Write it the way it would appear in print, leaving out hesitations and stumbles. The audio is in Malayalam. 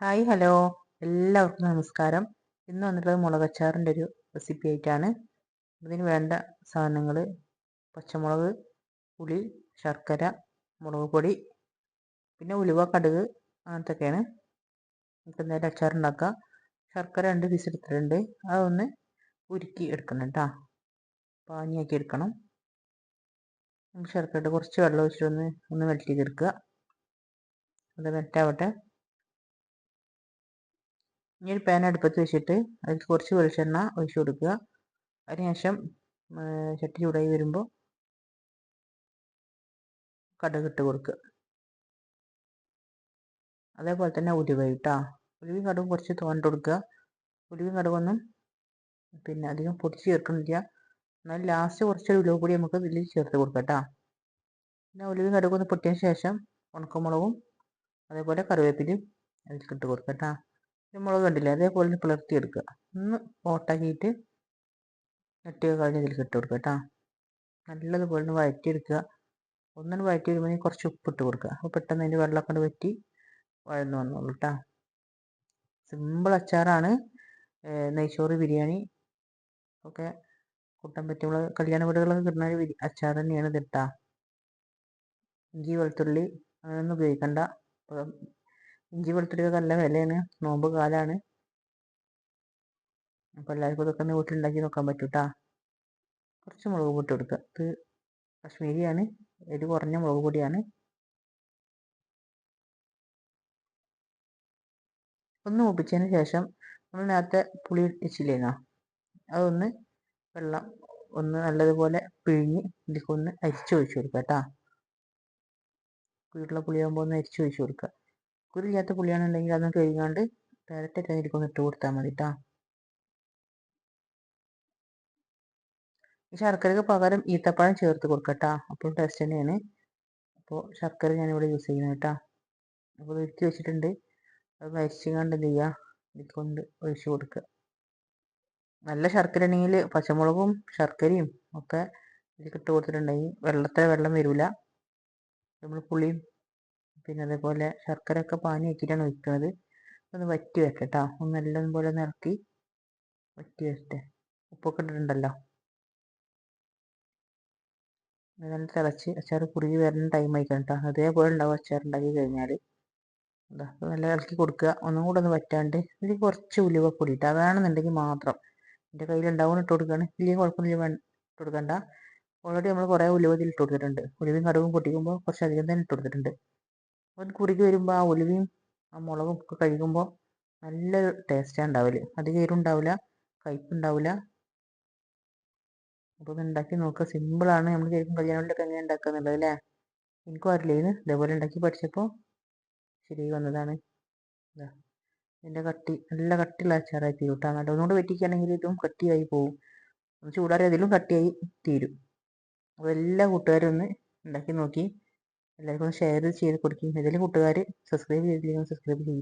ഹായ് ഹലോ എല്ലാവർക്കും നമസ്കാരം. ഇന്ന് വന്നിട്ടുള്ളത് മുളകച്ചാറിൻ്റെ ഒരു റെസിപ്പി ആയിട്ടാണ്. ഇതിന് വേണ്ട സാധനങ്ങൾ: പച്ചമുളക്, പുളി, ശർക്കര, മുളക് പൊടി, പിന്നെ ഉലുവ, കടുക്, അങ്ങനത്തൊക്കെയാണ്. നമുക്ക് എന്തായാലും അച്ചാറുണ്ടാക്കാം. ശർക്കര 2 പീസ് എടുത്തിട്ടുണ്ട്. അതൊന്ന് ഉരുക്കി എടുക്കണം കേട്ടോ, പാനിയാക്കി എടുക്കണം. ശർക്കര കുറച്ച് വെള്ളം ഒഴിച്ചിട്ടൊന്ന് മെൽറ്റ് ചെയ്തെടുക്കുക. അത് മെൽറ്റാവട്ടെ. ഇനി ഒരു പാൻ അടുപ്പത്ത് വെച്ചിട്ട് അതിൽ കുറച്ച് വെളിച്ചെണ്ണ ഒഴിച്ചു കൊടുക്കുക. അതിനുശേഷം ചട്ടി ചൂടായി വരുമ്പോൾ കടുക് ഇട്ട് കൊടുക്കുക. അതേപോലെ തന്നെ ഉലുവ ഇട്ടാ, ഉലുവയും കടുകും കുറച്ച് തോന്നിട്ട് കൊടുക്കുക. ഉലുവയും കടുകൊന്നും അധികം പൊടിച്ച് ചേർക്കണില്ല. എന്നാൽ ലാസ്റ്റ് കുറച്ചൊരു ഉലുവ പൊടി നമുക്ക് ഇതിൽ ചേർത്ത് കൊടുക്കാം കേട്ടോ. പിന്നെ ഉലുവയും കടുകൊന്ന് പൊട്ടിയതിന് ശേഷം ഉണക്കമുളകും അതേപോലെ കറിവേപ്പിലയും അതിലേക്ക് ഇട്ട് കൊടുക്കുക കേട്ടോ. മുളക് കണ്ടില്ലേ, അതേപോലെ പിളർത്തി എടുക്കുക. ഒന്ന് ഓട്ടാക്കിയിട്ട് ഞെട്ടിയൊക്കെ കഴിഞ്ഞ് ഇതിലേക്ക് ഇട്ട് കൊടുക്കുക കേട്ടോ. നല്ലതുപോലെ ഒന്ന് വഴറ്റിയെടുക്കുക. ഒന്നും വഴറ്റി വരുമ്പോൾ കുറച്ച് ഉപ്പിട്ട് കൊടുക്കുക. അപ്പോൾ പെട്ടെന്ന് അതിൻ്റെ വെള്ളമൊക്കെ കൊണ്ട് വറ്റി വഴന്നു വന്നോളൂ കേട്ടോ. സിമ്പിൾ അച്ചാറാണ്. നെയ്ച്ചോറ്, ബിരിയാണി ഒക്കെ കൂട്ടാൻ പറ്റുമ്പോൾ കല്യാണ വീടുകളൊക്കെ കിട്ടുന്ന ഒരു അച്ചാർ തന്നെയാണ് ഇത് കേട്ടോ. ഇഞ്ചി വെളുത്തുള്ളി അങ്ങനെയൊന്നും ഉപയോഗിക്കണ്ട. ഇഞ്ചി വെളുത്തുള്ളിയൊക്കെ നല്ല വിലയാണ്, നോമ്പ് കാലമാണ്. അപ്പോൾ എല്ലാവർക്കും ഇതൊക്കെ ഒന്ന് വീട്ടിലുണ്ടാക്കി നോക്കാൻ പറ്റും കേട്ടോ. കുറച്ച് മുളക് പൊടി കൊടുക്കുക. ഇത് കശ്മീരിയാണ്, എരിവ് കുറഞ്ഞ മുളക് പൊടിയാണ്. ഒന്ന് മൂപ്പിച്ചതിന് ശേഷം നമ്മൾ നേരത്തെ പുളി വെച്ചില്ലേനോ, അതൊന്ന് വെള്ളം ഒന്ന് നല്ലതുപോലെ പിഴിഞ്ഞ് ഇതിലേക്കൊന്ന് അരിച്ച് ഒഴിച്ചു കൊടുക്കുക കേട്ടോ. കുരുള്ള പുളിയാകുമ്പോൾ ഒന്ന് അരിച്ച് ഒഴിച്ചു കൊടുക്കുക. കുരുമില്ലാത്ത പുളിയാണെന്നുണ്ടെങ്കിൽ അതൊന്ന് കഴുകാണ്ട് ഡയറക്റ്റായിട്ട് അതിലേക്കൊന്ന് ഇട്ട് കൊടുത്താൽ മതി കേട്ടോ. ഈ ശർക്കരയ്ക്ക് പകരം ഈത്തപ്പഴം ചേർത്ത് കൊടുക്കുക കേട്ടോ, അപ്പോൾ ടേസ്റ്റ് തന്നെയാണ്. അപ്പോൾ ശർക്കര ഞാനിവിടെ യൂസ് ചെയ്യുന്നത് കേട്ടോ. അപ്പോൾ ഉരുക്കി വെച്ചിട്ടുണ്ട്. അത് അരിച്ചുകൊണ്ട് എന്ത് ചെയ്യുക, ഇതിലേക്ക് ഒഴിച്ചു കൊടുക്കുക. നല്ല ശർക്കര ഉണ്ടെങ്കിൽ പച്ചമുളകും ശർക്കരയും ഒക്കെ ഇതിലേക്ക് ഇട്ട് കൊടുത്തിട്ടുണ്ടെങ്കിൽ വെള്ളം വരില്ല. നമ്മൾ പുളിയും അതേപോലെ ശർക്കരയൊക്കെ പാനി ആക്കിയിട്ടാണ് ഒഴിക്കുന്നത്. ഒന്ന് വറ്റി വരട്ടെ കേട്ടോ. ഒന്ന് നല്ലതുപോലെ ഒന്ന് ഇറക്കി വറ്റി വരട്ടെ. ഉപ്പൊക്കെ ഇട്ടിട്ടുണ്ടല്ലോ. നല്ല തിളച്ച് അച്ചാർ കുറുകി വരുന്ന ടൈം ആയിക്കണം കേട്ടോ. അതേപോലെ ഉണ്ടാവും അച്ചാർ ഉണ്ടാക്കി കഴിഞ്ഞാൽ. എന്താ നല്ല ഇളക്കി കൊടുക്കുക. ഒന്നും കൂടെ ഒന്ന് വറ്റാണ്ട് ഇതിൽ കുറച്ച് ഉലുവപ്പൊടി ഇട്ട്, അതാണെന്നുണ്ടെങ്കിൽ മാത്രം. എൻ്റെ കയ്യിലുണ്ടാവുന്ന ഇട്ട് കൊടുക്കുകയാണ്. ഇല്ലെങ്കിൽ കുഴപ്പമില്ല, ഇട്ട് കൊടുക്കണ്ട. ഓൾറെഡി നമ്മൾ കുറേ ഉലുവ ഇതിൽ ഇട്ട് കൊടുത്തിട്ടുണ്ട്. ഉലുവയും കടുകും പൊട്ടിക്കുമ്പോൾ കുറച്ചധികം തന്നെ ഇട്ട് കൊടുത്തിട്ടുണ്ട്. ഒന്ന് കുറുകി വരുമ്പോൾ ആ ഉലുവയും ആ മുളകും ഒക്കെ കഴിക്കുമ്പോൾ നല്ലൊരു ടേസ്റ്റാണ് ഉണ്ടാവില്ല. അധികം എരിവുണ്ടാവില്ല, കയ്പ്പുണ്ടാവില്ല. അപ്പോൾ ഒന്ന് ഉണ്ടാക്കി നോക്കുക. സിമ്പിളാണ്. നമ്മൾ ശരിക്കും കല്യാണത്തിലൊക്കെ എങ്ങനെ ഉണ്ടാക്കുക എന്നുള്ളത് അല്ലേ. എനിക്കും അറിയില്ലേന്ന്, ഇതേപോലെ ഉണ്ടാക്കി പഠിച്ചപ്പോൾ ശരിയായി വന്നതാണ്. ഇതിൻ്റെ നല്ല കട്ടിയുള്ള അച്ചാറായി തീരും കേട്ടോ. നല്ലൊന്നുകൂടെ വെറ്റിക്കുകയാണെങ്കിൽ ഇതും കട്ടിയായി പോകും. ഒന്ന് ചൂടാറി അതിലും കട്ടിയായി തീരും. അപ്പോൾ എല്ലാ കൂട്ടുകാരും ഒന്ന് ഉണ്ടാക്കി നോക്കി എല്ലാവർക്കും ഒന്ന് ഷെയർ ചെയ്ത് കൊടുക്കും. ഏതെങ്കിലും കൂട്ടുകാർ സബ്സ്ക്രൈബ് ചെയ്തില്ലെങ്കിൽ സബ്സ്ക്രൈബ് ചെയ്യും.